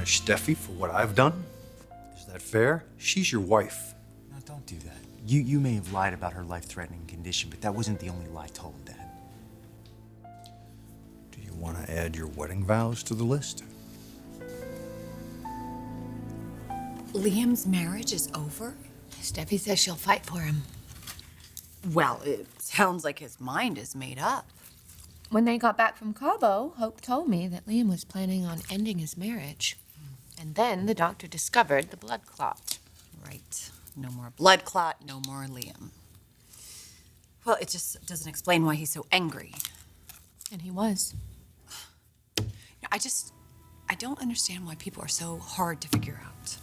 punish Steffie for what I've done? Is that fair? She's your wife. No, don't do that. You may have lied about her life-threatening condition, but that wasn't the only lie told, Dad. Do you want to add your wedding vows to the list? Liam's marriage is over? Steffie says she'll fight for him. Well, it sounds like his mind is made up. When they got back from Cabo, Hope told me that Liam was planning on ending his marriage. And then the doctor discovered the blood clot. Right. No more blood clot, no more Liam. Well, it just doesn't explain why he's so angry. And he was. I don't understand why people are so hard to figure out.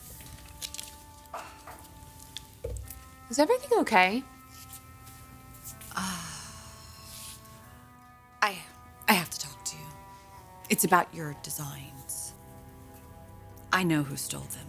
Is everything okay? I have to talk to you. It's about your designs. I know who stole them.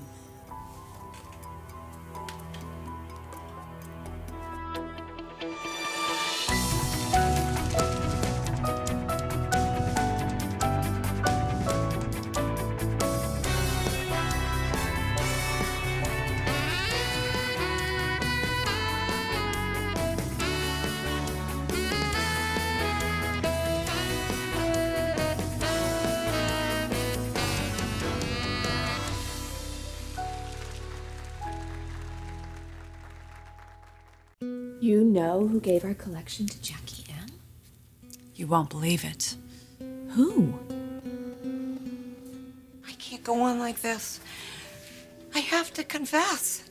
You know who gave our collection to Jackie Ann? You won't believe it. Who? I can't go on like this. I have to confess.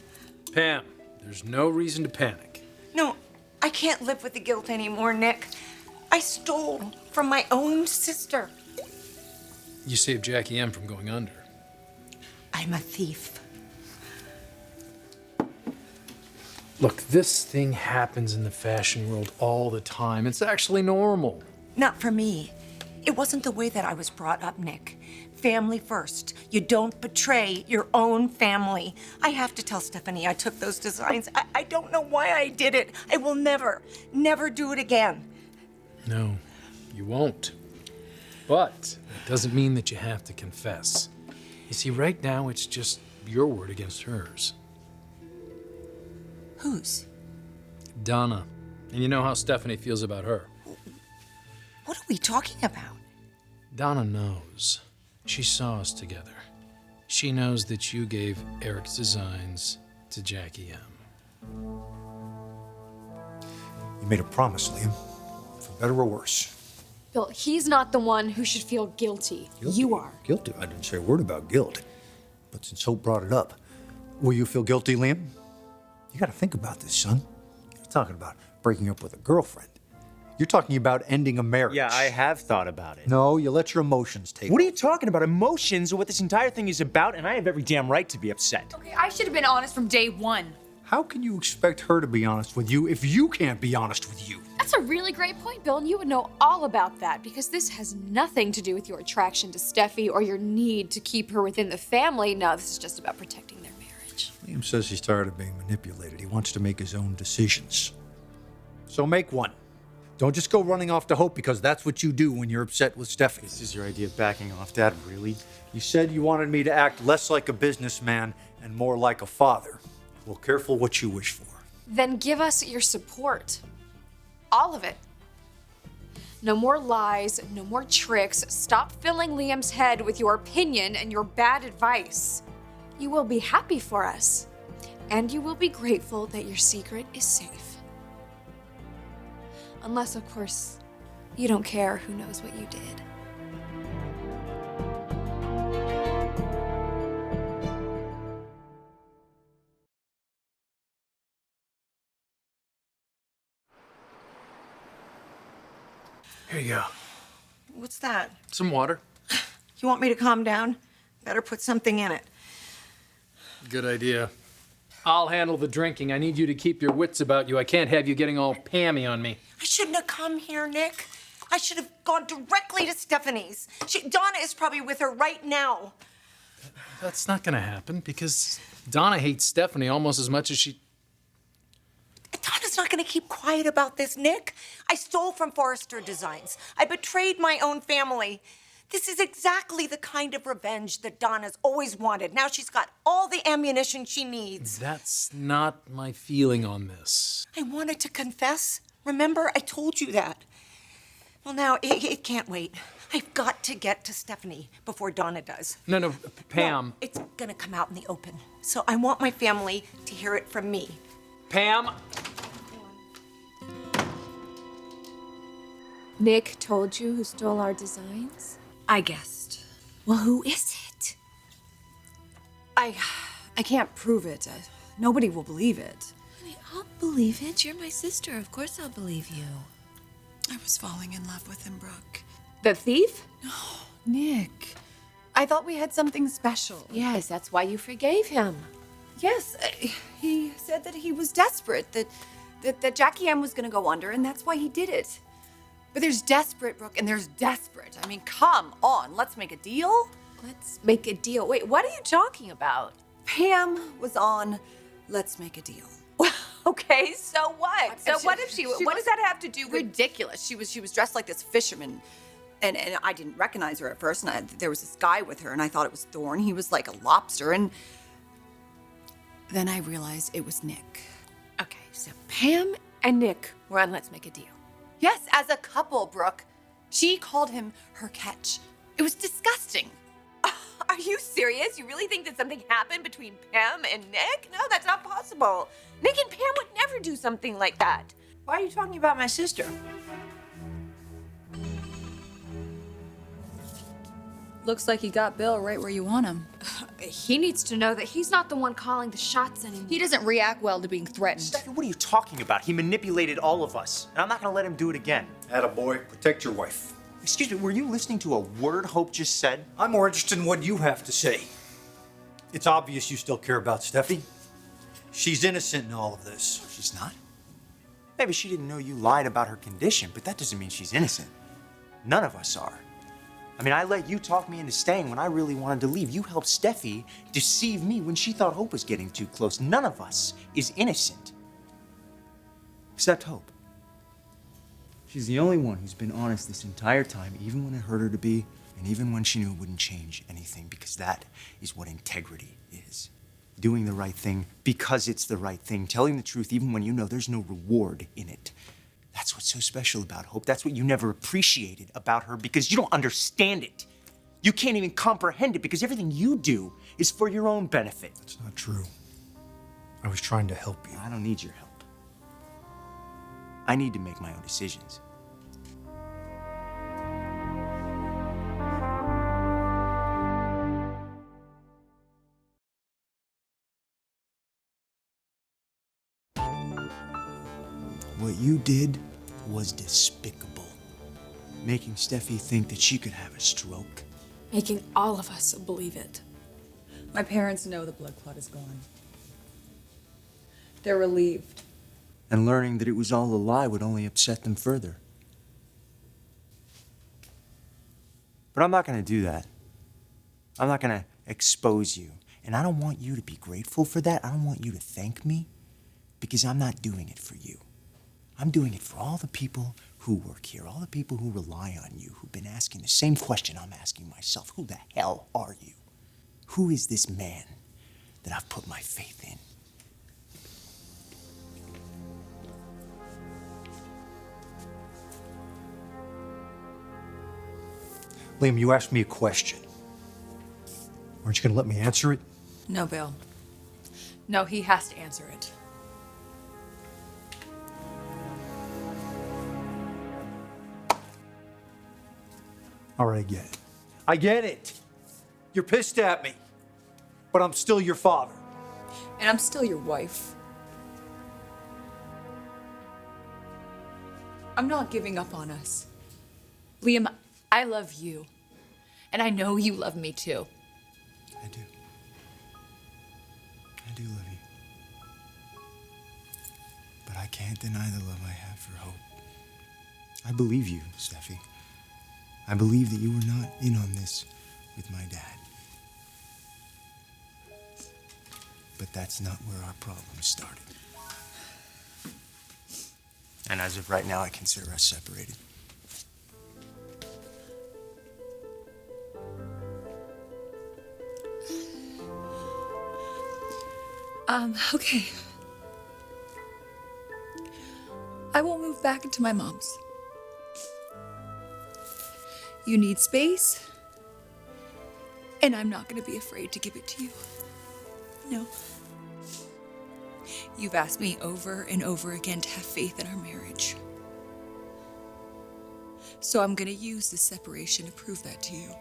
Pam, there's no reason to panic. No, I can't live with the guilt anymore, Nick. I stole from my own sister. You saved Jackie M from going under. I'm a thief. Look, this thing happens in the fashion world all the time. It's actually normal. Not for me. It wasn't the way that I was brought up, Nick. Family first. You don't betray your own family. I have to tell Stephanie I took those designs. I don't know why I did it. I will never do it again. No, you won't. But it doesn't mean that you have to confess. You see, right now it's just your word against hers. Whose? Donna. And you know how Stephanie feels about her. What are we talking about? Donna knows. She saw us together. She knows that you gave Eric's designs to Jackie M. You made a promise, Liam. For better or worse. Bill, he's not the one who should feel guilty. You are. Guilty? I didn't say a word about guilt. But since Hope brought it up, will you feel guilty, Liam? You gotta think about this, son. You're talking about breaking up with a girlfriend. You're talking about ending a marriage. Yeah, I have thought about it. No, you let your emotions take What are over. you talking about? Emotions are what this entire thing is about, and I have every damn right to be upset. Okay, I should have been honest from day one. How can you expect her to be honest with you if you can't be honest with you? That's a really great point, Bill, and you would know all about that because this has nothing to do with your attraction to Steffi or your need to keep her within the family. No, this is just about protecting their marriage. Liam says he's tired of being manipulated. He wants to make his own decisions. So make one. Don't just go running off to Hope because that's what you do when you're upset with Steffi. This is your idea of backing off, Dad, really? You said you wanted me to act less like a businessman and more like a father. Well, careful what you wish for. Then give us your support. All of it. No more lies, no more tricks. Stop filling Liam's head with your opinion and your bad advice. You will be happy for us, and you will be grateful that your secret is safe. Unless, of course, you don't care who knows what you did. Here you go. What's that? Some water. You want me to calm down? Better put something in it. Good idea. I'll handle the drinking. I need you to keep your wits about you. I can't have you getting all Pammy on me. I shouldn't have come here, Nick. I should have gone directly to Stephanie's. Donna is probably with her right now. That's not gonna happen because Donna hates Stephanie almost as much as she... Donna's not going to keep quiet about this, Nick. I stole from Forrester Designs. I betrayed my own family. This is exactly the kind of revenge that Donna's always wanted. Now she's got all the ammunition she needs. That's not my feeling on this. I wanted to confess. Remember, I told you that. Well, now, it can't wait. I've got to get to Steffie before Donna does. No, Pam. No, it's gonna come out in the open. So I want my family to hear it from me. Pam! Nick told you who stole our designs? I guessed. Well, who is it? I can't prove it. Nobody will believe it. Honey, I'll believe it. You're my sister. Of course I'll believe you. I was falling in love with him, Brooke. The thief? Nick, I thought we had something special. Yes, that's why you forgave him. Yes, he said that he was desperate, that Jackie Ann was going to go under, and that's why he did it. But there's desperate, Brooke, and there's desperate. I mean, come on, let's make a deal. Let's make a deal. Wait, what are you talking about? Pam was on Let's Make a Deal. Okay, so what? So what if she what was does that have to do with? Ridiculous. She was dressed like this fisherman, and I didn't recognize her at first, and there was this guy with her, and I thought it was Thorne. He was like a lobster, and then I realized it was Nick. Okay, so Pam and Nick were on Let's Make a Deal. Yes, as a couple, Brooke. She called him her catch. It was disgusting. Are you serious? You really think that something happened between Pam and Nick? No, that's not possible. Nick and Pam would never do something like that. Why are you talking about my sister? Looks like you got Bill right where you want him. He needs to know that he's not the one calling the shots anymore. He doesn't react well to being threatened. Steffie, what are you talking about? He manipulated all of us, and I'm not gonna let him do it again. Attaboy, protect your wife. Excuse me, were you listening to a word Hope just said? I'm more interested in what you have to say. It's obvious you still care about Steffie. She's innocent in all of this. She's not. Maybe she didn't know you lied about her condition, but that doesn't mean she's innocent. None of us are. I mean, I let you talk me into staying when I really wanted to leave. You helped Steffie deceive me when she thought Hope was getting too close. None of us is innocent. Except Hope. She's the only one who's been honest this entire time, even when it hurt her to be, and even when she knew it wouldn't change anything, because that is what integrity is. Doing the right thing because it's the right thing. Telling the truth even when you know there's no reward in it. That's what's so special about Hope. That's what you never appreciated about her because you don't understand it. You can't even comprehend it because everything you do is for your own benefit. That's not true. I was trying to help you. I don't need your help. I need to make my own decisions. What you did was despicable. Making Steffie think that she could have a stroke. Making all of us believe it. My parents know the blood clot is gone. They're relieved. And learning that it was all a lie would only upset them further. But I'm not gonna do that. I'm not gonna expose you. And I don't want you to be grateful for that. I don't want you to thank me because I'm not doing it for you. I'm doing it for all the people who work here, all the people who rely on you, who've been asking the same question I'm asking myself. Who the hell are you? Who is this man that I've put my faith in? Liam, you asked me a question. Aren't you going to let me answer it? No, Bill. No, he has to answer it. All right, I get it. I get it. You're pissed at me. But I'm still your father. And I'm still your wife. I'm not giving up on us. Liam, I love you. And I know you love me too. I do. I do love you. But I can't deny the love I have for Hope. I believe you, Steffie. I believe that you were not in on this with my dad. But that's not where our problem started. And as of right now, I consider us separated. Okay. I will move back into my mom's. You need space, and I'm not going to be afraid to give it to you. No. You've asked me over and over again to have faith in our marriage. So I'm going to use this separation to prove that to you.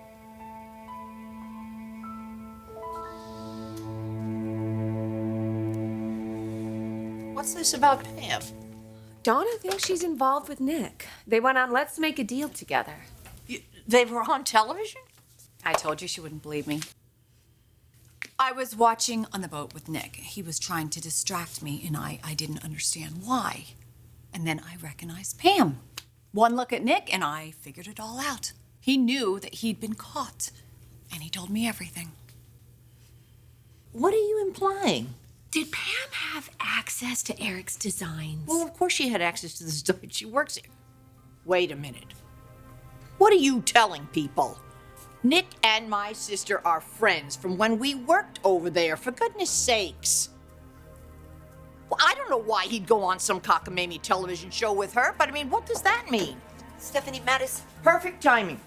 What's this about Pam? Donna thinks she's involved with Nick. They went on Let's Make a Deal together. They were on television? I told you she wouldn't believe me. I was watching on the boat with Nick. He was trying to distract me, and I didn't understand why. And then I recognized Pam. One look at Nick, and I figured it all out. He knew that he'd been caught, and he told me everything. What are you implying? Did Pam have access to Eric's designs? Well, of course she had access to the stuff. She works here. Wait a minute. What are you telling people? Nick and my sister are friends from when we worked over there, for goodness sakes. Well, I don't know why he'd go on some cockamamie television show with her, but I mean, what does that mean? Stephanie, Mattis, Perfect timing.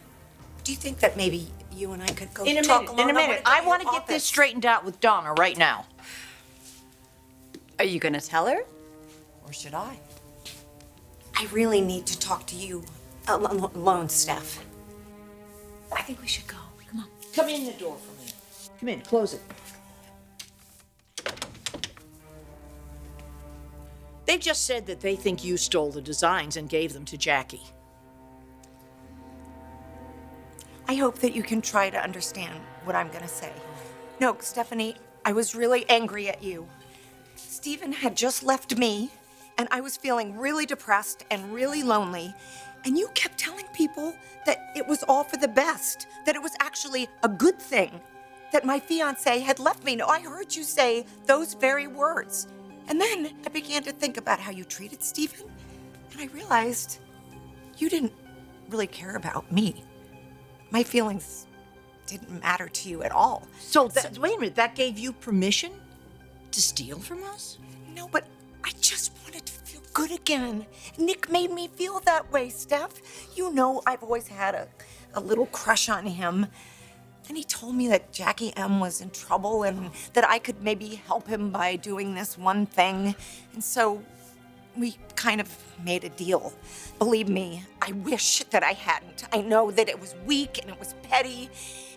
do you think that maybe you and I could go In a talk minute, in a alone? minute. I want to get this straightened out with Donna right now. Are you gonna tell her? Or should I? I really need to talk to you alone, Steph. I think we should go. Come on. Come in the door for a minute. Come in, close it. They just said that they think you stole the designs and gave them to Jackie. I hope that you can try to understand what I'm gonna say. No, Stephanie, I was really angry at you. Stephen had just left me, and I was feeling really depressed and really lonely. And you kept telling people that it was all for the best, that it was actually a good thing, that my fiancé had left me. No, I heard you say those very words. And then I began to think about how you treated Stephen, and I realized you didn't really care about me. My feelings didn't matter to you at all. So, wait a minute, that gave you permission to steal from us? No, but I just wanted to feel good again. Nick made me feel that way, Steph. You know I've always had a little crush on him. And he told me that Jackie M was in trouble and that I could maybe help him by doing this one thing. And so we kind of made a deal. Believe me, I wish that I hadn't. I know that it was weak and it was petty,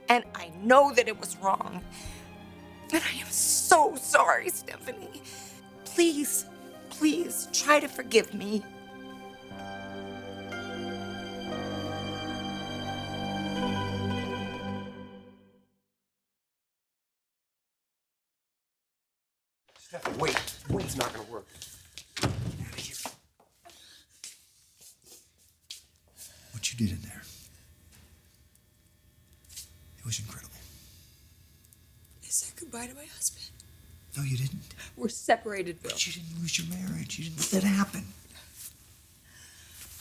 and I know that it was wrong. And I am so sorry, Stephanie. Please, please try to forgive me. Steffie, wait. It's not gonna work. What you did in there, it was incredible. I said goodbye to my husband. No, you didn't. We're separated, Bill. But you didn't lose your marriage. You didn't let that happen.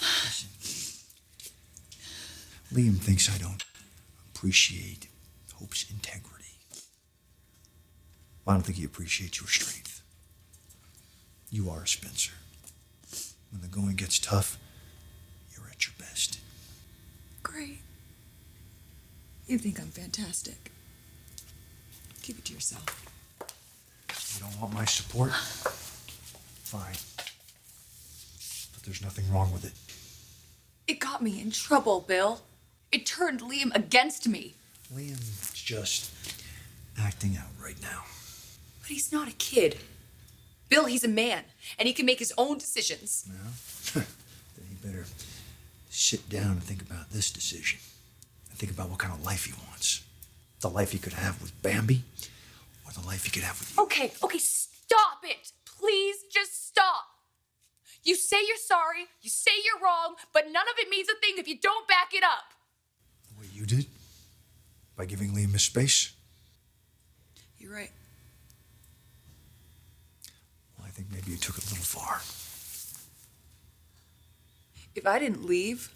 Listen, Liam thinks I don't appreciate Hope's integrity. Well, I don't think he appreciates your strength. You are a Spencer. When the going gets tough, you're at your best. Great. You think I'm fantastic. Keep it to yourself. You don't want my support? Fine. But there's nothing wrong with it. It got me in trouble, Bill. It turned Liam against me. Liam's just acting out right now. But he's not a kid. Bill, he's a man, and he can make his own decisions. Well, then he better sit down and think about this decision. And think about what kind of life he wants. The life he could have with Bambi, or the life he could have with you. Okay, stop it. Please just stop. You say you're sorry, you say you're wrong, but none of it means a thing if you don't back it up. The way you did? By giving Liam his space? You're right. Well, I think maybe you took it a little far. If I didn't leave,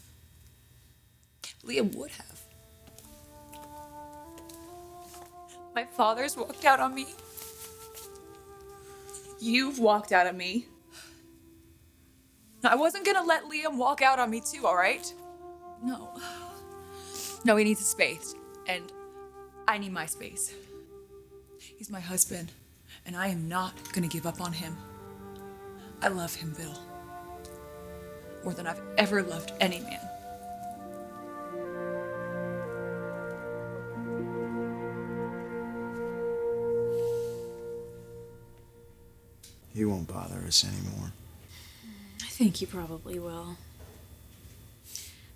Liam would have. My father's walked out on me. You've walked out on me. I wasn't gonna let Liam walk out on me too, all right? No. No, he needs his space, and I need my space. He's my husband, and I am not gonna give up on him. I love him, Bill, more than I've ever loved any man. He won't bother us anymore. I think he probably will.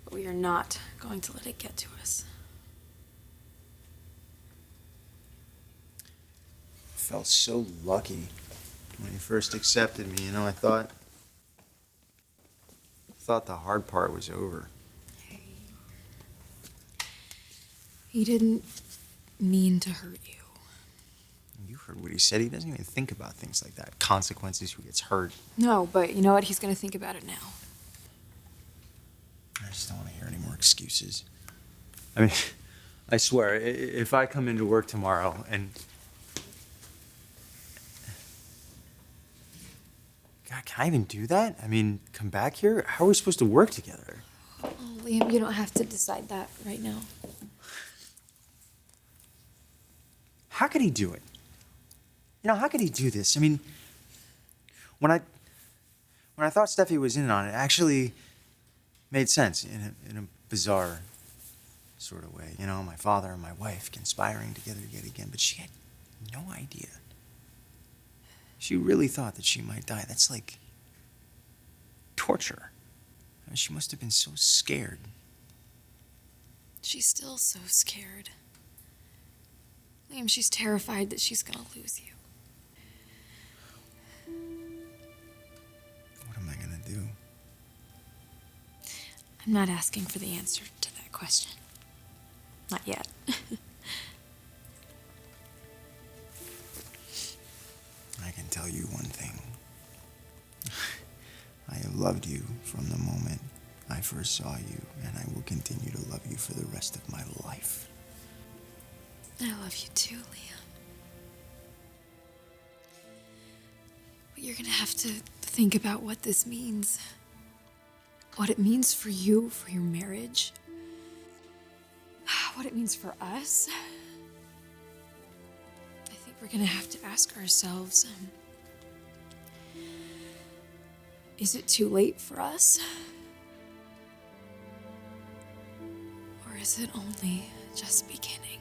But we are not going to let it get to us. I felt so lucky when he first accepted me. You know, I thought the hard part was over. He didn't mean to hurt you. You heard what he said. He doesn't even think about things like that. Consequences, who gets hurt. No, but you know what? He's gonna think about it now. I just don't want to hear any more excuses. I mean, I swear, if I come into work tomorrow and... God, can I even do that? I mean, come back here? How are we supposed to work together? Oh, Liam, you don't have to decide that right now. How could he do it? You know, how could he do this? I mean, when I thought Steffie was in on it, it actually made sense in a bizarre sort of way. You know, my father and my wife conspiring together yet again, but she had no idea. She really thought that she might die. That's like torture. I mean, she must have been so scared. She's still so scared. Liam, she's terrified that she's gonna lose you. What am I gonna do? I'm not asking for the answer to that question. Not yet. I can tell you one thing. I have loved you from the moment I first saw you, and I will continue to love you for the rest of my life. I love you too, Liam. But you're gonna have to think about what this means. What it means for you, for your marriage. What it means for us. I think we're gonna have to ask ourselves, is it too late for us? Or is it only just beginning?